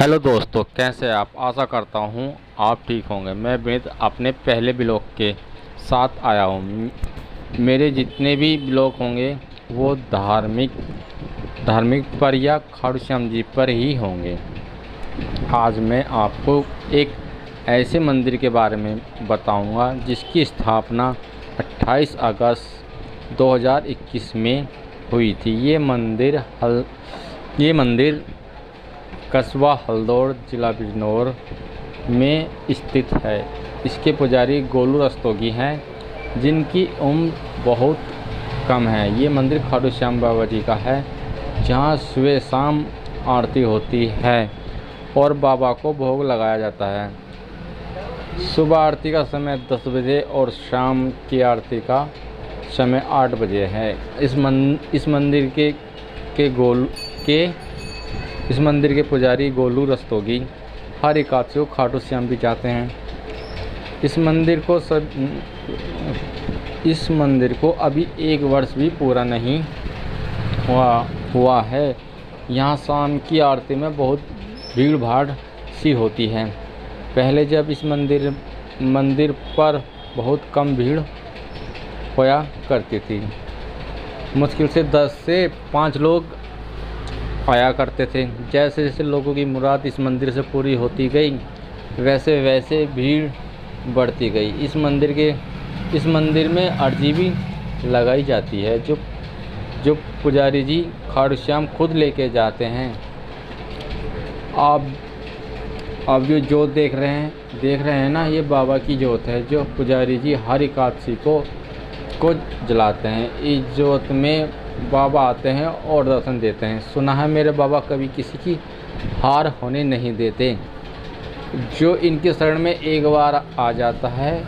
Hello दोस्तों, कैसे आप? आशा करता हूँ आप ठीक होंगे। मैं विनीत अपने पहले ब्लॉग के साथ आया हूँ। मेरे जितने भी ब्लॉग होंगे वो धार्मिक पर या खाटू श्याम जी पर ही होंगे। आज मैं आपको एक ऐसे मंदिर के बारे में बताऊंगा जिसकी स्थापना 28 अगस्त 2021 में हुई थी। ये मंदिर कस्बा हल्दौड़, जिला बिजनौर में स्थित है। इसके पुजारी गोलू रस्तोगी हैं, जिनकी उम्र बहुत कम है। ये मंदिर खाटू श्याम बाबा जी का है, जहाँ सुबह शाम आरती होती है और बाबा को भोग लगाया जाता है। सुबह आरती का समय 10 बजे और शाम की आरती का समय 8 बजे है। इस मंदिर के पुजारी गोलू रस्तोगी हर एकादशी को खाटू श्याम भी जाते हैं। इस मंदिर को अभी 1 वर्ष भी पूरा नहीं हुआ है। यहाँ शाम की आरती में बहुत भीड़ भाड़ सी होती है। पहले जब इस मंदिर पर बहुत कम भीड़ होया करती थी। मुश्किल से 10 से 5 लोग आया करते थे। जैसे जैसे लोगों की मुराद इस मंदिर से पूरी होती गई, वैसे वैसे भीड़ बढ़ती गई। इस मंदिर में अर्जी भी लगाई जाती है, जो पुजारी जी खाटू श्याम खुद लेके जाते हैं। आप जो जोत देख रहे हैं ना, ये बाबा की जोत है, जो पुजारी जी हर एकादशी को जलाते हैं। इस जोत में बाबा आते हैं और दर्शन देते हैं। सुना है मेरे बाबा कभी किसी की हार होने नहीं देते। जो इनके शरण में एक बार आ जाता है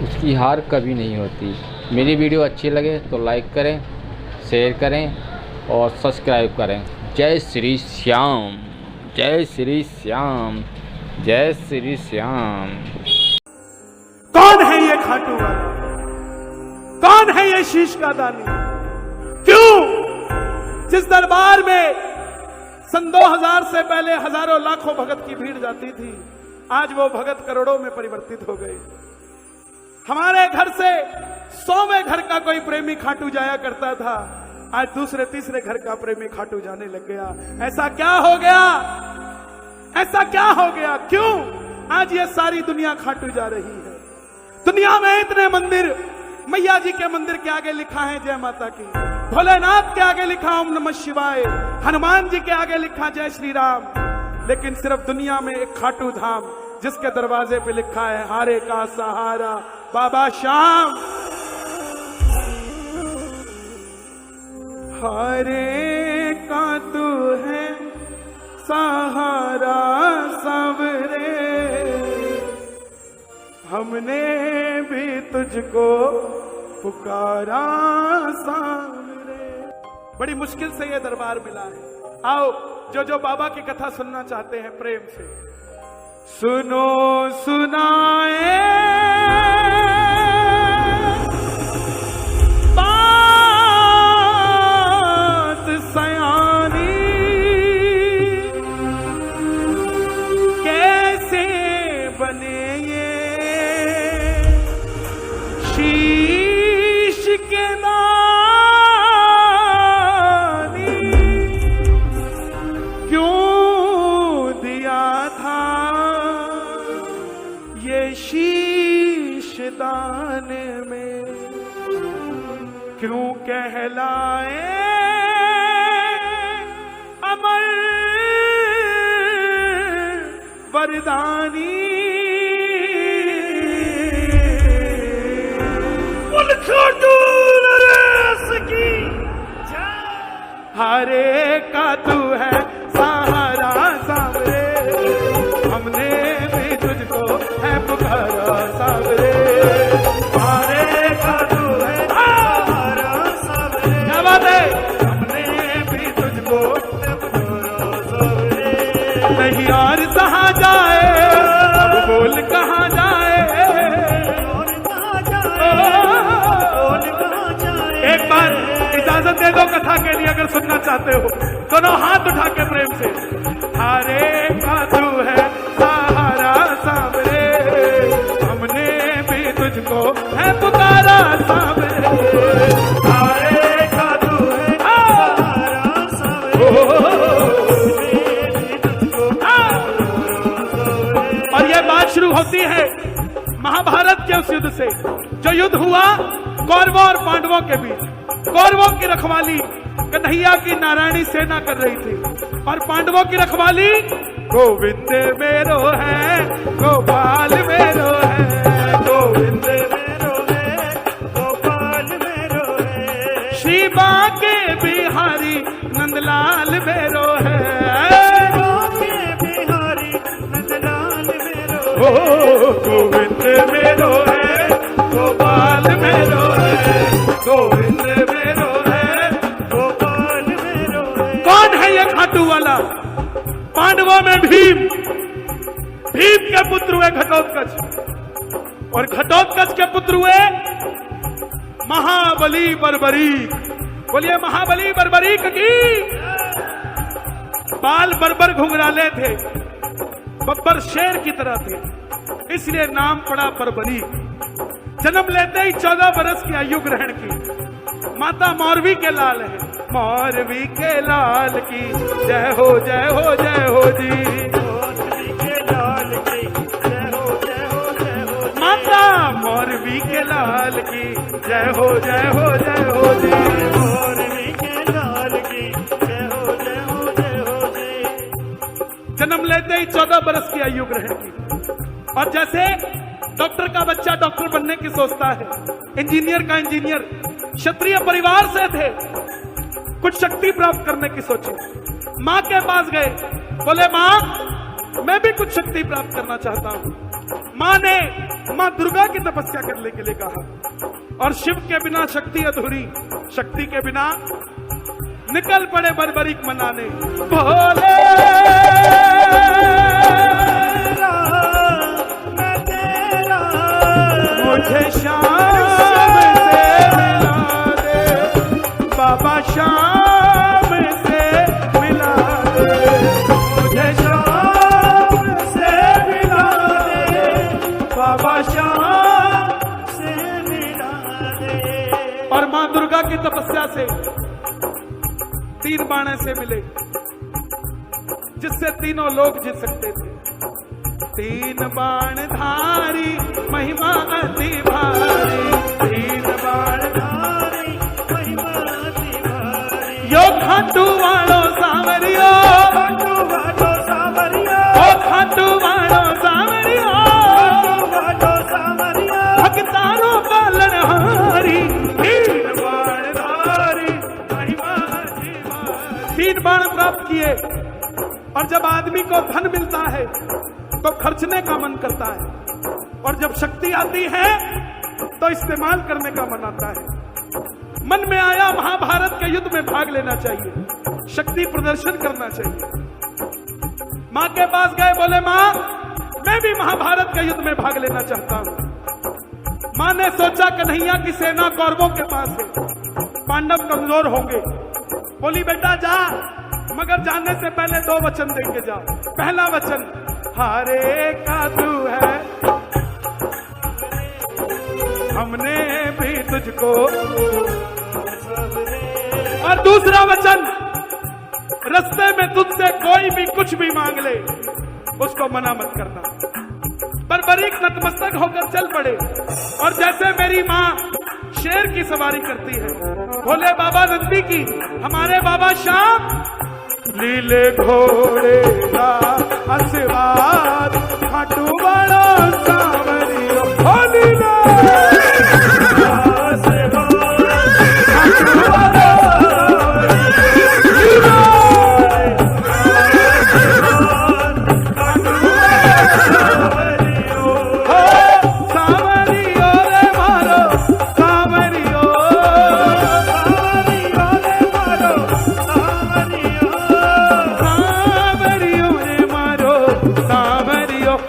उसकी हार कभी नहीं होती। मेरी वीडियो अच्छी लगे तो लाइक करें, शेयर करें और सब्सक्राइब करें। जय श्री श्याम, जय श्री श्याम, जय श्री श्याम। कौन है ये खाटू वाला? कौन है ये शीश का दानी? क्यों जिस दरबार में सन 2000 से पहले हजारों लाखों भगत की भीड़ जाती थी, आज वो भगत करोड़ों में परिवर्तित हो गए। हमारे घर से 100वें घर का कोई प्रेमी खाटू जाया करता था, आज दूसरे तीसरे घर का प्रेमी खाटू जाने लग गया। ऐसा क्या हो गया? ऐसा क्या हो गया? क्यों आज ये सारी दुनिया खाटू जा रही है? दुनिया में इतने मंदिर, मैया जी के मंदिर के आगे लिखा है जय माता की, भोलेनाथ के आगे लिखा ओम नमः शिवाय, हनुमान जी के आगे लिखा जय श्री राम, लेकिन सिर्फ दुनिया में एक खाटू धाम जिसके दरवाजे पे लिखा है हारे का सहारा बाबा श्याम। हारे का तू है सहारा सबरे, हमने भी तुझको पुकारा सामने। बड़ी मुश्किल से ये दरबार मिला है। आओ जो बाबा की कथा सुनना चाहते हैं प्रेम से सुनो सुनाए बात सयानी, कैसे बने ये शीश के दानी, क्यों दिया था ये शीश दान में, क्यों कहलाए अमर वरदानी। हारे का तू है सहारा सावरे, हमने भी तुझको है पुकारा सावरे। हारे का तू है सहारा सावरे, क्या बात है? हमने भी तुझको है पुकारा सावरे। नहीं और सहा जाए, अब बोल कहाँ जाए, एक बार इजाजत दे दो कथा के लिए, अगर सुनना चाहते हो दोनों हाथ उठा के प्रेम से। हारे का तू है सहारा सावरे, हमने भी तुझको है पुकारा सावरे। सारे का तू है सहारा सावरे, और ये बात शुरू होती है महाभारत के उस युद्ध से, जो युद्ध हुआ कौरवों और पांडवों के बीच। कौरवों की रखवाली कन्हैया की नारायणी सेना कर रही थी, और पांडवों की रखवाली गोविंद मेरो है, गोपाल मेरो है, गोविंद मेरो है, गोपाल मेरो है, श्री बांके बिहारी नंदलाल मेरो है, बांके बिहारी नंदलाल मेरो ओ गोविंद मेरो है, गोपाल मेरो है, गोविंद मेरो है, गोपाल मेरो है। कौन है ये खाटू वाला? पांडवों में भीम, भीम के पुत्र हुए घटोत्कच, और घटोत्कच के पुत्र हुए महाबली बर्बरीक। बोलिए महाबली बर्बरीक की। बाल बर्बर घुंघराले थे, बब्बर शेर की तरह थे, इसलिए नाम पड़ा बर्बरीक। जन्म लेते ही 14 बरस की आयु ग्रहण की। माता मौरवी के लाल है, मौरवी के लाल की जय हो जय हो जय हो जी, मौरवी के लाल की जय हो जय हो जय हो, माता मौरवी के लाल की जय हो जय हो जय हो जी। मौरवी के लाल की जय हो जय हो जय हो जी। जन्म लेते ही 14 बरस की आयु ग्रहण की, और जैसे डॉक्टर का बच्चा डॉक्टर बनने की सोचता है, इंजीनियर का इंजीनियर, क्षत्रिय परिवार से थे, कुछ शक्ति प्राप्त करने की सोची। माँ के पास गए, बोले माँ मैं भी कुछ शक्ति प्राप्त करना चाहता हूँ। माँ ने माँ दुर्गा की तपस्या करने के लिए कहा, और शिव के बिना शक्ति अधूरी, शक्ति के बिना निकल पड़े बर्बरीक मनाने। भोले मुझे शाम से मिला दे बाबा, शाम से मिला दे, मुझे शाम से मिला दे बाबा, शाम से मिला दे। और मां दुर्गा की तपस्या से 3 बाणे से मिले, जिससे तीनों लोग जीत सकते थे। 3 बाण धारी महिमा अति भारी, 3 बाण धारी महिमा अति भारी, यो खाटू वालो सावरियो, खाटू वालो सावरिया, ओ खाटू वालो सावरियो, खाटू वालो सावरिया, भक्तारो पालनहारी, 3 बाण धारी महिमा अति भारी। 3 बाण प्राप्त किए, और जब आदमी को धन मिलता है तो खर्चने का मन करता है, और जब शक्ति आती है तो इस्तेमाल करने का मन आता है। मन में आया महाभारत के युद्ध में भाग लेना चाहिए, शक्ति प्रदर्शन करना चाहिए। माँ के पास गए, बोले माँ मैं भी महाभारत के युद्ध में भाग लेना चाहता हूँ। माँ ने सोचा कन्हैया की सेना कौरवों के पास है, पांडव कमजोर होंगे। बोली बेटा जा, मगर जाने से पहले 2 वचन देके जा। पहला वचन हारे का तू है, हमने भी तुझको, और दूसरा वचन रास्ते में तुझसे कोई भी कुछ भी मांग ले उसको मना मत करना। बर्बरीक नतमस्तक होकर चल पड़े, और जैसे मेरी माँ शेर की सवारी करती है, भोले बाबा नंदी की, हमारे बाबा श्याम लीले घोड़े का आशीर्वाद, खाटू वाला सावरियो, हो लीला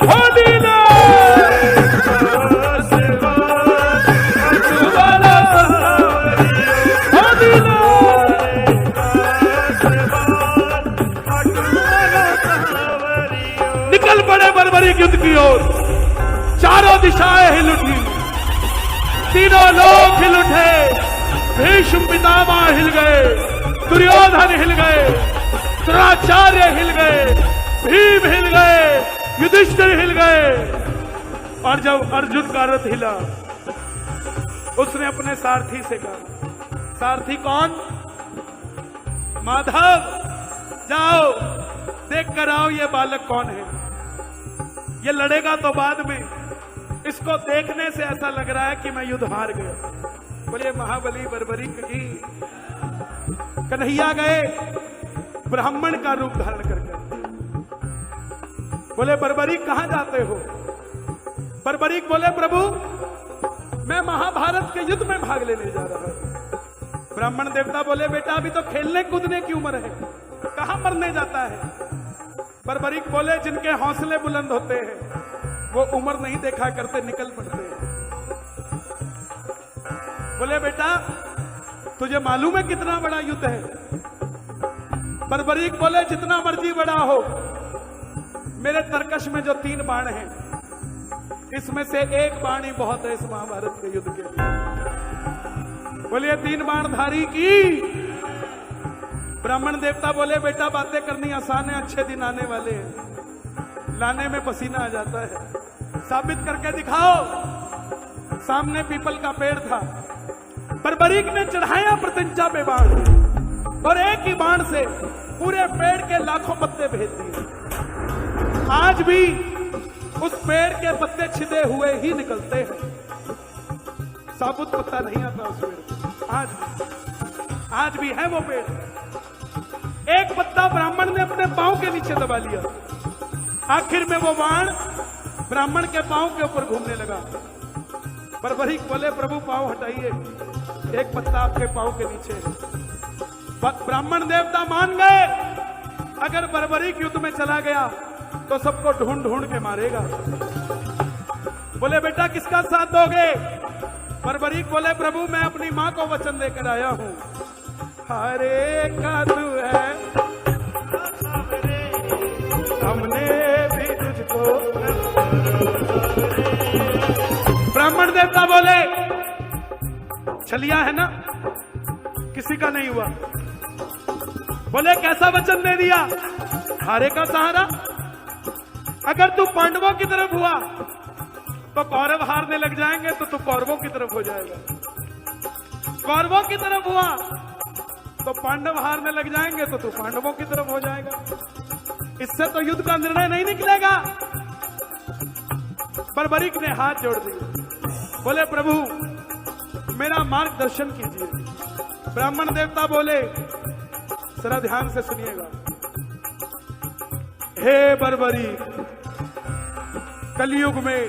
हो लीला बर्बरीक युद्ध की ओर चारों दिशाएं हिल उठी, तीनों लोग हिल उठे। भीष्म पितामह हिल गए, दुर्योधन हिल गए, द्रोणाचार्य हिल गए, भीम हिल गए, युधिष्ठिर हिल गए। और जब अर्जुन का रथ हिला, उसने अपने सारथी से कहा, सारथी कौन? माधव, जाओ देख कर आओ ये बालक कौन है। ये लड़ेगा तो बाद में, इसको देखने से ऐसा लग रहा है कि मैं युद्ध हार गया। बोले महाबली बर्बरीक की। कन्हैया गए ब्राह्मण का रूप धारण करके। बोले बर्बरीक कहां जाते हो? बर्बरीक बोले प्रभु मैं महाभारत के युद्ध में भाग लेने जा रहा हूं। ब्राह्मण देवता बोले बेटा अभी तो खेलने कूदने की उम्र है, कहां मरने जाता है? बर्बरीक बोले जिनके हौसले बुलंद होते हैं वो उम्र नहीं देखा करते, निकल पड़ते हैं। बोले बेटा तुझे मालूम है कितना बड़ा युद्ध है? बर्बरीक बोले जितना मर्जी बड़ा हो, मेरे तरकश में जो 3 बाण हैं इसमें से 1 बाण ही बहुत है इस महाभारत के युद्ध के लिए। बोलिए 3 बाणधारी की। ब्राह्मण देवता बोले बेटा बातें करनी आसान है, अच्छे दिन आने वाले हैं, लाने में पसीना आ जाता है, साबित करके दिखाओ। सामने पीपल का पेड़ था, बर्बरीक ने चढ़ाया प्रत्यंचा पे बाण और एक ही बाण से पूरे पेड़ के लाखों पत्ते भेज दिए। आज भी उस पेड़ के पत्ते छिदे हुए ही निकलते हैं, साबुत पत्ता नहीं आता उस पेड़ पे। आज भी है वो पेड़। एक पत्ता ब्राह्मण ने अपने पांव के नीचे दबा लिया, आखिर में वो बाण ब्राह्मण के पांव के ऊपर घूमने लगा। बर्बरीक बोले प्रभु पांव हटाइए, एक पत्ता आपके पांव के नीचे है। ब्राह्मण देवता मान गए, अगर बर्बरीक युद्ध में चला गया तो सबको ढूंढ ढूंढ के मारेगा। बोले बेटा किसका साथ दोगे? बर्बरीक बोले प्रभु मैं अपनी मां को वचन देकर आया हूं। हरे का तू है हमने भी तुझको। ब्राह्मण देवता बोले छलिया है ना, किसी का नहीं हुआ। बोले कैसा वचन दे दिया? हारे का सहारा। अगर तू पांडवों की तरफ हुआ तो कौरव हारने लग जाएंगे तो तू कौरवों की तरफ हो जाएगा, कौरवों की तरफ हुआ तो पांडव हारने लग जाएंगे तो तू पांडवों की तरफ हो जाएगा। इससे तो युद्ध का निर्णय नहीं निकलेगा। बर्बरीक ने हाथ जोड़ दिए, बोले प्रभु मेरा मार्गदर्शन कीजिए। ब्राह्मण देवता बोले जरा ध्यान से सुनिएगा। हे बर्बरीक, कलयुग में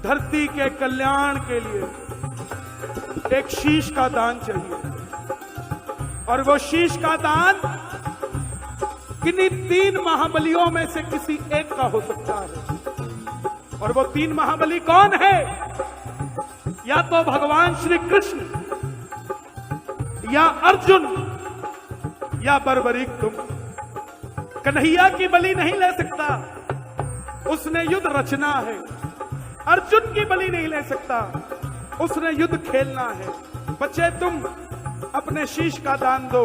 धरती के कल्याण के लिए एक शीश का दान चाहिए, और वो शीश का दान किन्हीं 3 महाबलियों में से किसी एक का हो सकता है। और वो 3 महाबली कौन है? या तो भगवान श्री कृष्ण, या अर्जुन, या बर्बरीक तुम। कन्हैया की बलि नहीं ले सकता, उसने युद्ध रचना है। अर्जुन की बलि नहीं ले सकता, उसने युद्ध खेलना है। बच्चे तुम अपने शीश का दान दो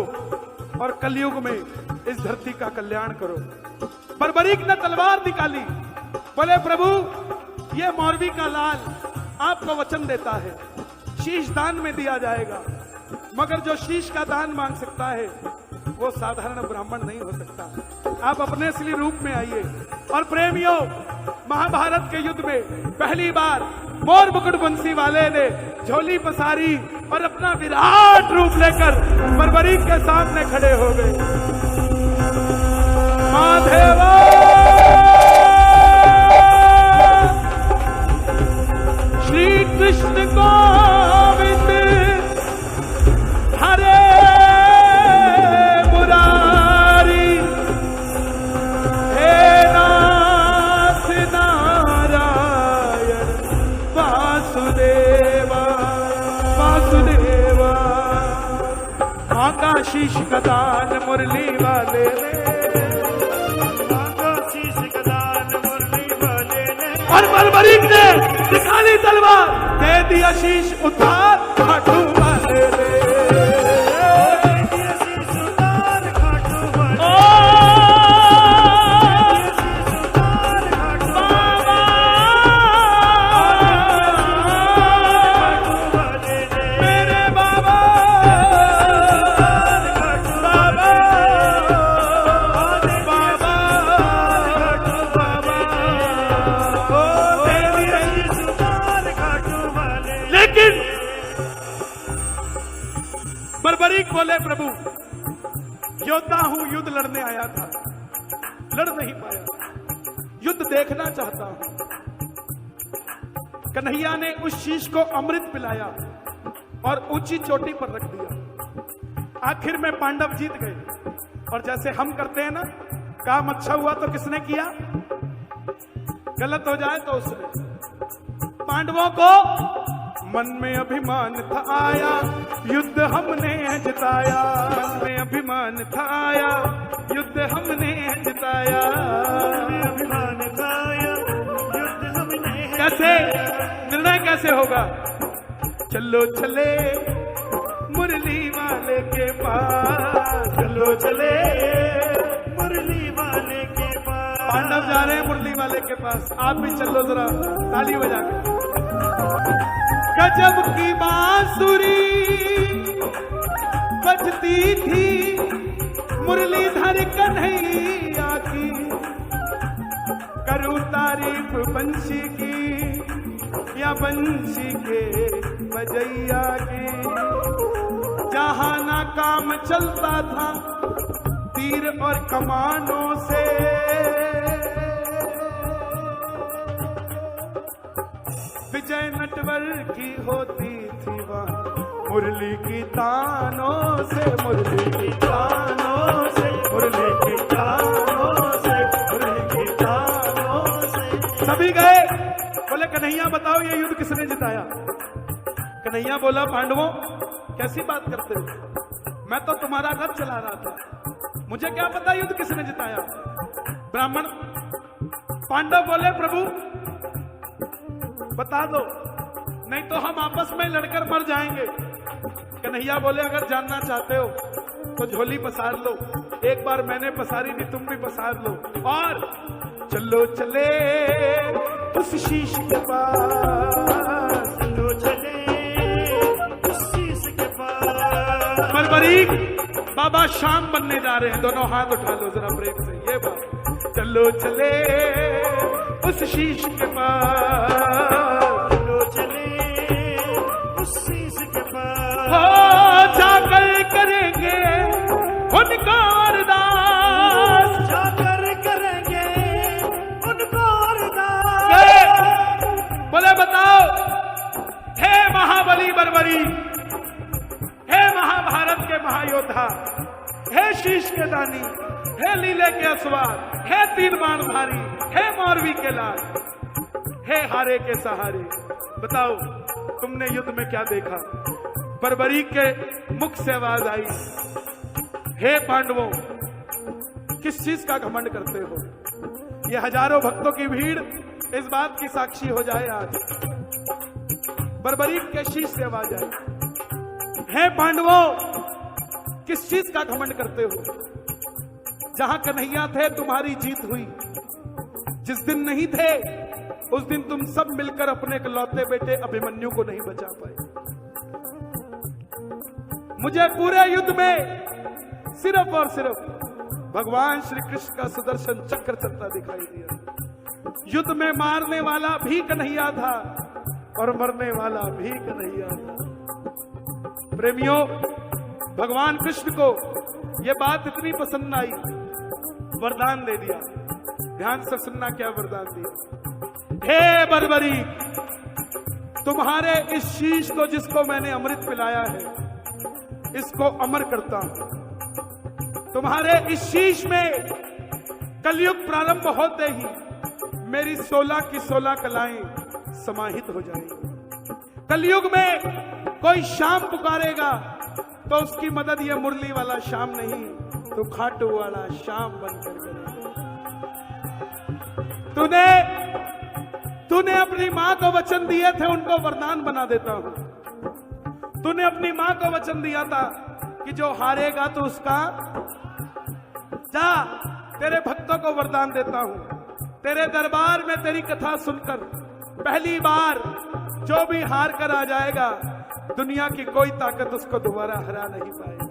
और कलयुग में इस धरती का कल्याण करो। बर्बरीक ने तलवार निकाली, बोले प्रभु ये मौरवी का लाल आपको वचन देता है शीश दान में दिया जाएगा, मगर जो शीश का दान मांग सकता है वो साधारण ब्राह्मण नहीं हो सकता। आप अपने असली रूप में आइए। और प्रेमियों, महाभारत के युद्ध में पहली बार मोर मुकुट बंसी वाले ने झोली पसारी और अपना विराट रूप लेकर बर्बरीक के सामने खड़े हो गए। माधेवा श्री कृष्ण गोविंद हरे शीश का दान मुरली और बर्बरीक ने निकाली तलवार, दे दिया शीश उतार खाटू वाले ने। बर्बरीक बोले प्रभु योद्धा हूं, युद्ध लड़ने आया था, लड़ नहीं पाया, युद्ध देखना चाहता हूं। कन्हैया ने उस शीश को अमृत पिलाया और ऊंची चोटी पर रख दिया। आखिर में पांडव जीत गए। और जैसे हम करते हैं ना, काम अच्छा हुआ तो किसने किया, गलत हो जाए तो उसने। पांडवों को मन में अभिमान था आया, युद्ध हमने जिताया। मन में अभिमान था आया, युद्ध हमने जिताया। अभिमान था आया, युद्ध हमने। कैसे निर्णय कैसे होगा, चलो चले मुरली वाले के पास, चलो चले मुरली वाले के पास। पांडव जा रहे हैं मुरली वाले के पास, आप भी चलो जरा ताली बजा के। गजब की बांसुरी बजती थी मुरलीधर कन्हैया की, करूं तारीफ बंशी की या बंशी के बजैया की। जहां ना काम चलता था तीर और कमानों से, विजय नटवर की होती थी वहां मुरली की तानों से, मुरली की तानों से, मुरली की तानों से, मुरली की तानों से। सभी गए, बोले कन्हैया बताओ ये युद्ध किसने जिताया। कन्हैया बोला पांडवों कैसी बात करते हो, मैं तो तुम्हारा रथ चला रहा था, मुझे क्या पता युद्ध किसने जिताया। ब्राह्मण पांडव बोले प्रभु बता दो, नहीं तो हम आपस में लड़कर मर जाएंगे। कन्हैया बोले अगर जानना चाहते हो तो झोली पसार लो, एक बार मैंने पसारी थी तुम भी पसार लो, और चलो चले उस शीश के पास, चलो चले उस शीश के पास। बर्बरीक बाबा शाम बनने जा रहे हैं, दोनों हाथ उठा लो जरा ब्रेक से, ये बात। चलो चले उस शीश के पास, चलो चले उस शीश के पास। हो जाकर करेंगे उनको अरदास, जाकर करेंगे उनको अरदास। बोले बताओ हे महाबली बर्बरी, हे महाभारत के महायोद्धा, हे शीश के दानी, हे लीले के असवार, हे तीर बाणधारी, हे मौरवी के लाल, हे हारे के सहारे, बताओ तुमने युद्ध में क्या देखा। बर्बरी के मुख से आवाज आई, हे पांडवों किस चीज का घमंड करते हो। ये हजारों भक्तों की भीड़ इस बात की साक्षी हो जाए आज। बर्बरी के शीश से आवाज आई, हे पांडवों किस चीज का घमंड करते हो। जहां कन्हैया थे तुम्हारी जीत हुई, जिस दिन नहीं थे उस दिन तुम सब मिलकर अपने इकलौते बेटे अभिमन्यु को नहीं बचा पाए। मुझे पूरे युद्ध में सिर्फ और सिर्फ भगवान श्री कृष्ण का सुदर्शन चक्र चलता दिखाई दिया। युद्ध में मारने वाला भी कन्हैया था और मरने वाला भी कन्हैया था। प्रेमियों, भगवान कृष्ण को यह बात इतनी पसंद आई, वरदान दे दिया। ध्यान से सुनना क्या वरदान दिया। हे बर्बरी, तुम्हारे इस शीश को जिसको मैंने अमृत पिलाया है, इसको अमर करता हूं। तुम्हारे इस शीश में कलयुग प्रारंभ होते ही मेरी 16 की 16 कलाएं समाहित हो जाएंगी। कलयुग में कोई शाम पुकारेगा तो उसकी मदद ये मुरली वाला शाम नहीं, तो खाटू वाला शाम बनकर करेगा। तूने अपनी मां को वचन दिए थे, उनको वरदान बना देता हूं। तूने अपनी मां को वचन दिया था कि जो हारेगा तो उसका, जा तेरे भक्तों को वरदान देता हूं, तेरे दरबार में तेरी कथा सुनकर पहली बार जो भी हार कर आ जाएगा, दुनिया की कोई ताकत उसको दोबारा हरा नहीं पाएगी।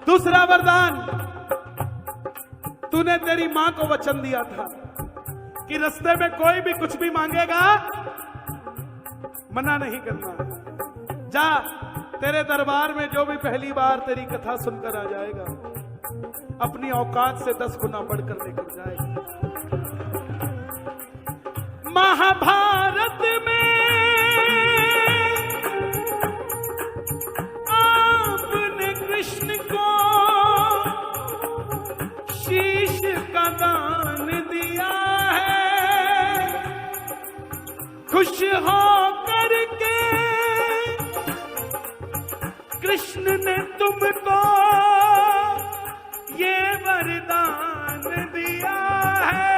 दूसरा वरदान, तूने तेरी मां को वचन दिया था कि रास्ते में कोई भी कुछ भी मांगेगा मना नहीं करना। जा तेरे दरबार में जो भी पहली बार तेरी कथा सुनकर आ जाएगा, अपनी औकात से 10 गुना बढ़कर लेकर जाएगा। महाभारत में आपने कृष्ण को शीश का दान दिया है, खुश हो करके कृष्ण ने तुमको ये वरदान दिया है।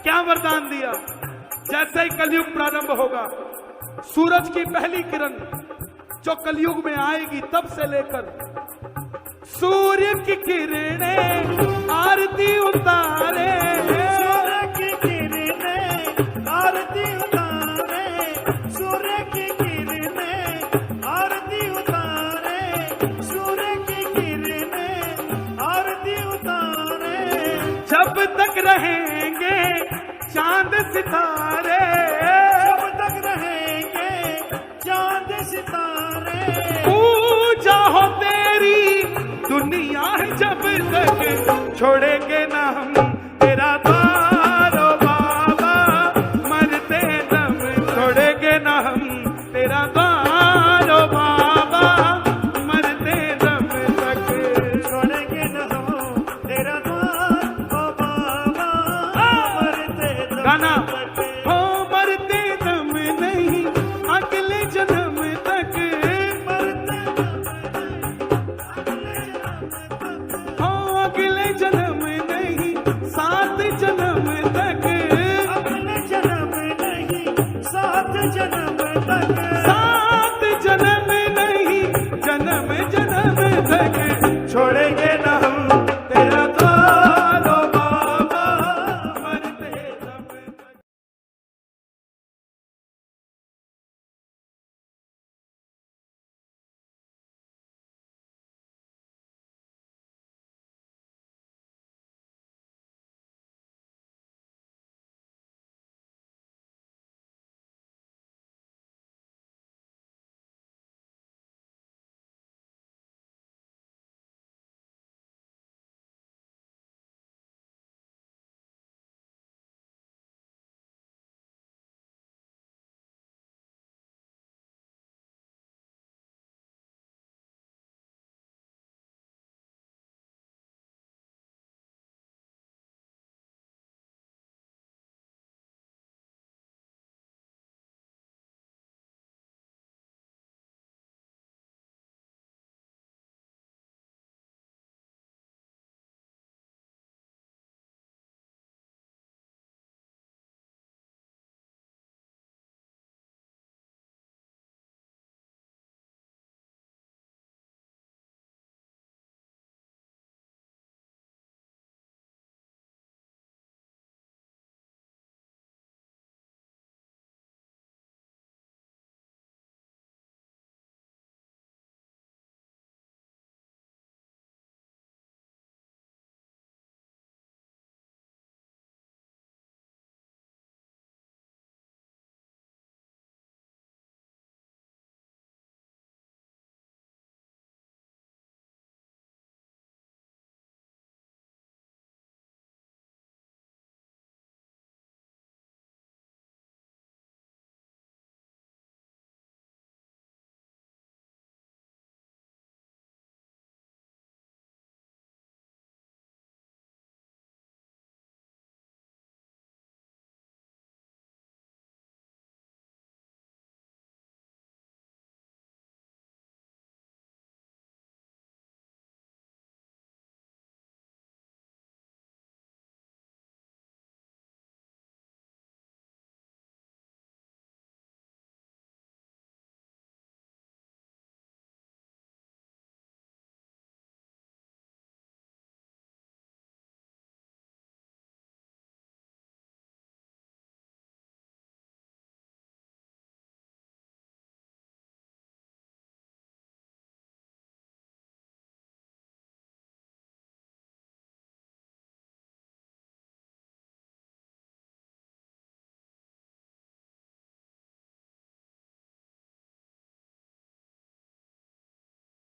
क्या वरदान दिया? जैसे ही कलयुग प्रारंभ होगा, सूरज की पहली किरण जो कलयुग में आएगी, तब से लेकर सूर्य की किरणें आरती उतारे, सूर्य की किरणें आरती उतारे, सूर्य की किरणें आरती उतारे, सूर्य की किरणें आरती उतारे। जब तक रहेंगे चांद सितारे, जब तक रहेंगे चांद सितारे, पूजा हो तेरी दुनिया जब तक छोड़ेंगे ना हम तेरा द्वार।